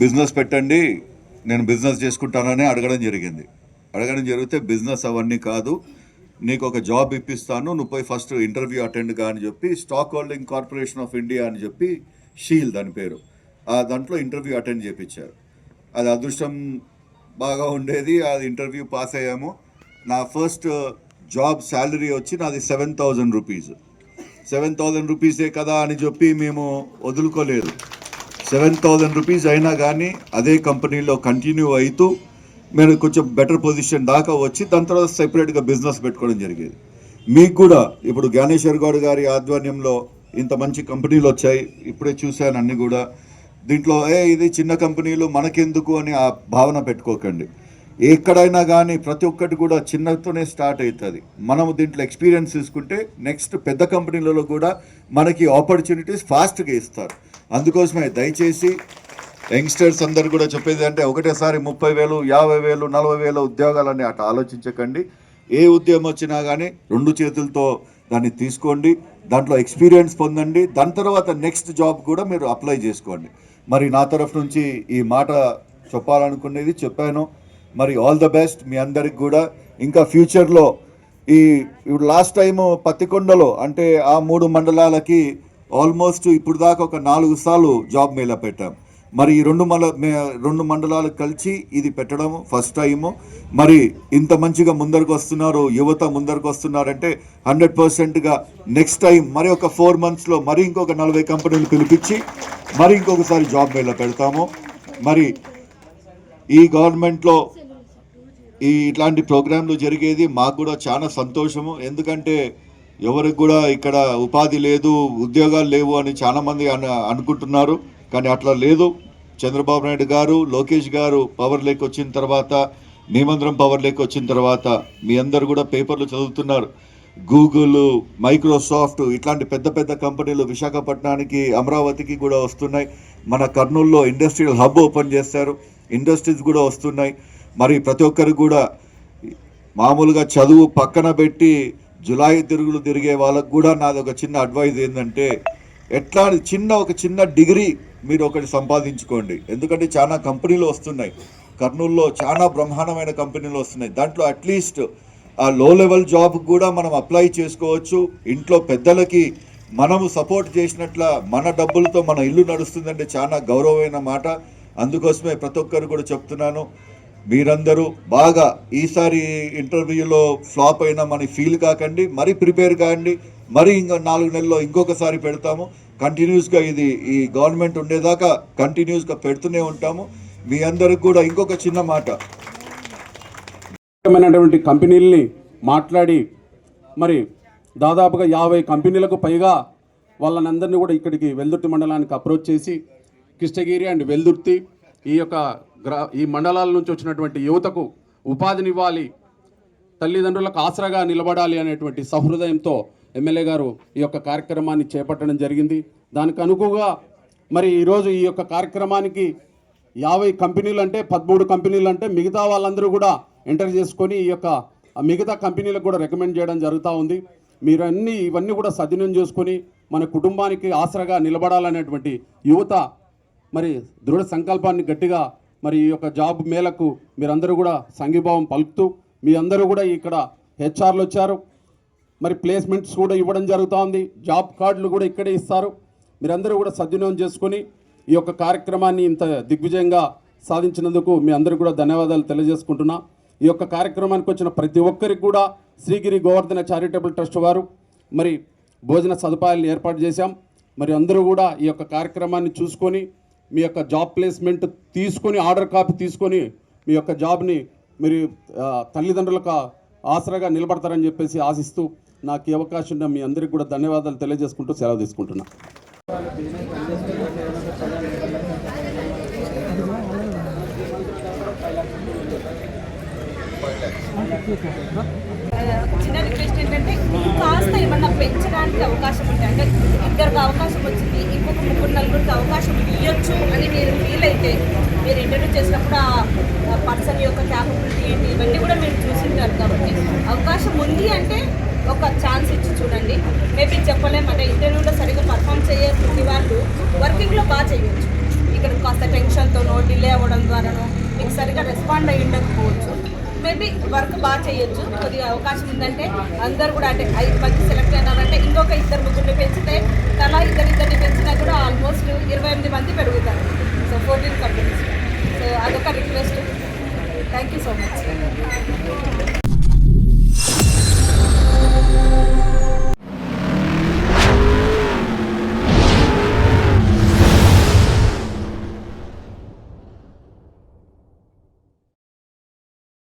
Business పెట్టండి, నేను business చేసుకుంటానని అడగడం జరిగితే బిజినెస్ అవన్నీ కాదు, నీకు ఒక జాబ్ ఇప్పిస్తాను, నువ్వు పోయి ఫస్ట్ ఇంటర్వ్యూ అటెండ్ గా అని చెప్పి stock holding corporation of India అని చెప్పి షీల్ దాని పేరు, దాంట్లో ఇంటర్వ్యూ అటెండ్ చేయించారు. అది అదృష్టం బాగా ఉండేది, అది ఇంటర్వ్యూ పాస్ అయ్యాము. నా ఫస్ట్ జాబ్ శాలరీ వచ్చి నాది 7,000 రూపీస్. 7,000 రూపీసే కదా అని చెప్పి మేము వదులుకోలేదు. 7,000 రూపీస్ అయినా కానీ అదే కంపెనీలో కంటిన్యూ అవుతూ మేము కొంచెం బెటర్ పొజిషన్ దాకా వచ్చి దాని తర్వాత సెపరేట్గా బిజినెస్ పెట్టుకోవడం జరిగేది. మీకు కూడా ఇప్పుడు జ్ఞానేశ్వర్ గౌడ్ గారి ఆధ్వర్యంలో ఇంత మంచి కంపెనీలు వచ్చాయి, ఇప్పుడే చూశాను అన్నీ కూడా. దీంట్లో ఇది చిన్న కంపెనీలు మనకెందుకు అని ఆ భావన పెట్టుకోకండి. ఎక్కడైనా కానీ ప్రతి ఒక్కటి కూడా చిన్నతోనే స్టార్ట్ అవుతుంది. మనము దీంట్లో ఎక్స్పీరియన్స్ తీసుకుంటే నెక్స్ట్ పెద్ద కంపెనీలలో కూడా మనకి ఆపర్చునిటీస్ ఫాస్ట్గా ఇస్తారు. అందుకోసమే దయచేసి యంగ్స్టర్స్ అందరు కూడా చెప్పేది అంటే ఒకటేసారి 30,000, 50,000, 40,000 ఉద్యోగాలని అట్లా ఆలోచించకండి. ఏ ఉద్యోగం వచ్చినా కానీ 2 చేతులతో దాన్ని తీసుకోండి, దాంట్లో ఎక్స్పీరియన్స్ పొందండి, దాని తర్వాత నెక్స్ట్ జాబ్ కూడా మీరు అప్లై చేసుకోండి. మరి నా తరఫు నుంచి ఈ మాట చెప్పాలనుకునేది చెప్పాను. మరి ఆల్ ద బెస్ట్ మీ అందరికి కూడా. ఇంకా ఫ్యూచర్లో ఇప్పుడు లాస్ట్ టైము పత్తికొండలో అంటే ఆ 3 మండలాలకి ఆల్మోస్ట్ ఇప్పుడు దాకా ఒక 4 సార్లు జాబ్ మేళా పెట్టాం. మరి ఈ 2 మండలాలకు కలిసి ఇది పెట్టడం ఫస్ట్ టైము. మరి ఇంత మంచిగా ముందరకు వస్తున్నారు, యువత ముందరకు వస్తున్నారంటే 100%గా నెక్స్ట్ టైం మరి ఒక 4 monthsలో మరి ఇంకొక 40 కంపెనీలు పిలిపించి మరి ఇంకొకసారి జాబ్ మేళా పెడతాము. మరి ఈ గవర్నమెంట్లో ఇట్లాంటి ప్రోగ్రాంలు జరిగేది మాకు కూడా చాలా సంతోషము. ఎందుకంటే ఎవరికి కూడా ఇక్కడ ఉపాధి లేదు, ఉద్యోగాలు లేవు అని చాలామంది అనుకుంటున్నారు. కానీ అట్లా లేదు. చంద్రబాబు నాయుడు గారు, లోకేష్ గారు పవర్లోకి వచ్చిన తర్వాత, మేమందరం పవర్లోకి వచ్చిన తర్వాత మీ అందరు కూడా పేపర్లు చదువుతున్నారు. గూగుల్, మైక్రోసాఫ్ట్ ఇట్లాంటి పెద్ద పెద్ద కంపెనీలు విశాఖపట్నానికి, అమరావతికి కూడా వస్తున్నాయి. మన కర్నూలులో ఇండస్ట్రియల్ హబ్ ఓపెన్ చేస్తారు, ఇండస్ట్రీస్ కూడా వస్తున్నాయి. మరి ప్రతి ఒక్కరు కూడా మామూలుగా చదువు పక్కన పెట్టి జులాయి తిరుగులు తిరిగే వాళ్ళకు కూడా నాది ఒక చిన్న అడ్వైజ్ ఏంటంటే ఒక చిన్న డిగ్రీ మీరు ఒకటి సంపాదించుకోండి. ఎందుకంటే చాలా కంపెనీలు వస్తున్నాయి, కర్నూలులో చాలా బ్రహ్మాండమైన కంపెనీలు వస్తున్నాయి. దాంట్లో అట్లీస్ట్ ఆ లో లెవెల్ జాబ్ కూడా మనం అప్లై చేసుకోవచ్చు. ఇంట్లో పెద్దలకి మనము సపోర్ట్ చేసినట్ల మన డబ్బులతో మన ఇల్లు నడుస్తుందంటే చాలా గౌరవమైన మాట. అందుకోసమే ప్రతి ఒక్కరు కూడా చెప్తున్నాను, మీరందరూ బాగా ఈసారి ఇంటర్వ్యూలో ఫ్లాప్ అయినా మన ఫీల్ కాకండి, మరీ ప్రిపేర్ కాండి. మరి ఇంకా 4 నెలల్లో ఇంకొకసారి పెడతాము. కంటిన్యూస్గా ఈ గవర్నమెంట్ ఉండేదాకా కంటిన్యూస్గా పెడుతూనే ఉంటాము. మీ అందరికి కూడా ఇంకొక చిన్న మాట, కంపెనీలని మాట్లాడి మరి దాదాపుగా 50 కంపెనీలకు పైగా వాళ్ళనందరినీ కూడా ఇక్కడికి వెల్దుర్తి మండలానికి అప్రోచ్ చేసి కృష్ణగిరి అండ్ వెల్దుర్తి ఈ మండలాల నుంచి వచ్చినటువంటి యువతకు ఉపాధినివ్వాలి, తల్లిదండ్రులకు ఆసరాగా నిలబడాలి అనేటువంటి సహృదయంతో ఎమ్మెల్యే గారు ఈ యొక్క కార్యక్రమాన్ని చేపట్టడం జరిగింది. దానికి అనుగుణంగా మరి ఈరోజు ఈ యొక్క కార్యక్రమానికి 50 కంపెనీలు అంటే 13 కంపెనీలు అంటే మిగతా వాళ్ళందరూ కూడా ఎంటర్ చేసుకొని ఈ యొక్క మిగతా కంపెనీలకు కూడా రికమెండ్ చేయడం జరుగుతూ ఉంది. మీరు ఇవన్నీ కూడా సద్వినియోగం చేసుకొని మన కుటుంబానికి ఆసరాగా నిలబడాలనేటువంటి యువత మరి దృఢ సంకల్పాన్ని గట్టిగా మరి ఈ యొక్క జాబ్ మేళకు మీరందరూ కూడా సంఘీభావం పలుకుతూ మీ అందరూ కూడా ఇక్కడ హెచ్ఆర్లు వచ్చారు, మరి ప్లేస్మెంట్స్ కూడా ఇవ్వడం జరుగుతూ ఉంది, జాబ్ కార్డులు కూడా ఇక్కడే ఇస్తారు. మీరందరూ కూడా సద్వినియోగం చేసుకొని ఈ యొక్క కార్యక్రమాన్ని ఇంత దిగ్విజయంగా సాధించినందుకు మీ అందరూ కూడా ధన్యవాదాలు తెలియజేసుకుంటున్నా. ఈ యొక్క కార్యక్రమానికి వచ్చిన ప్రతి ఒక్కరికి కూడా శ్రీగిరి గోవర్ధన చారిటబుల్ ట్రస్ట్ వారు మరి భోజన సదుపాయాలను ఏర్పాటు చేశాం. మరి అందరూ కూడా ఈ యొక్క కార్యక్రమాన్ని చూసుకొని మీ యొక్క జాబ్ ప్లేస్మెంట్ తీసుకొని ఆర్డర్ కాపీ తీసుకొని మీ యొక్క జాబ్ని మీరు తల్లిదండ్రులకు ఆసరాగా నిలబడతారని చెప్పేసి ఆశిస్తూ నాకు ఈ అవకాశం ఉన్న మీ అందరికీ కూడా ధన్యవాదాలు తెలియజేసుకుంటూ సెలవు తీసుకుంటున్నా. చిన్న రిక్వెస్ట్ ఏంటంటే కాస్త ఏమన్నా పెంచడానికి అవకాశం ఉంటాయి, అంటే ఇద్దరికి అవకాశం వచ్చింది ఇంకొక 3-4 అవకాశం ఇవ్వచ్చు అని మీరు ఫీల్ అయితే, మీరు ఇంటర్వ్యూ చేసినప్పుడు ఆ పర్సన్ యొక్క క్యాపబిలిటీ ఏంటి ఇవన్నీ కూడా మీరు చూసింటారు. కాబట్టి అవకాశం ఉంది అంటే ఒక ఛాన్స్ ఇచ్చి చూడండి. మేబీ చెప్పలేమంటే ఇంటర్వ్యూలో సరిగ్గా పర్ఫామ్ చేయని వాళ్ళు వర్కింగ్లో బాగా చేయవచ్చు. ఇక్కడ కాస్త టెన్షన్తోనో డిలే అవ్వడం ద్వారానో మీకు సరిగా రెస్పాండ్ అయ్యి ఉండకపోవచ్చు. మేబీ వర్క్ బాగా చేయొచ్చు. కొద్దిగా అవకాశం ఉందంటే అందరు కూడా అంటే 5 మంది సెలెక్ట్ అయినారంటే ఇంకొక 2-3 పెంచితే తలా ఇద్దరిద్దరిని పెంచినా కూడా ఆల్మోస్ట్ 28 మంది పెరుగుతారు. So 14 companies. సో అదొక request. Thank you so much.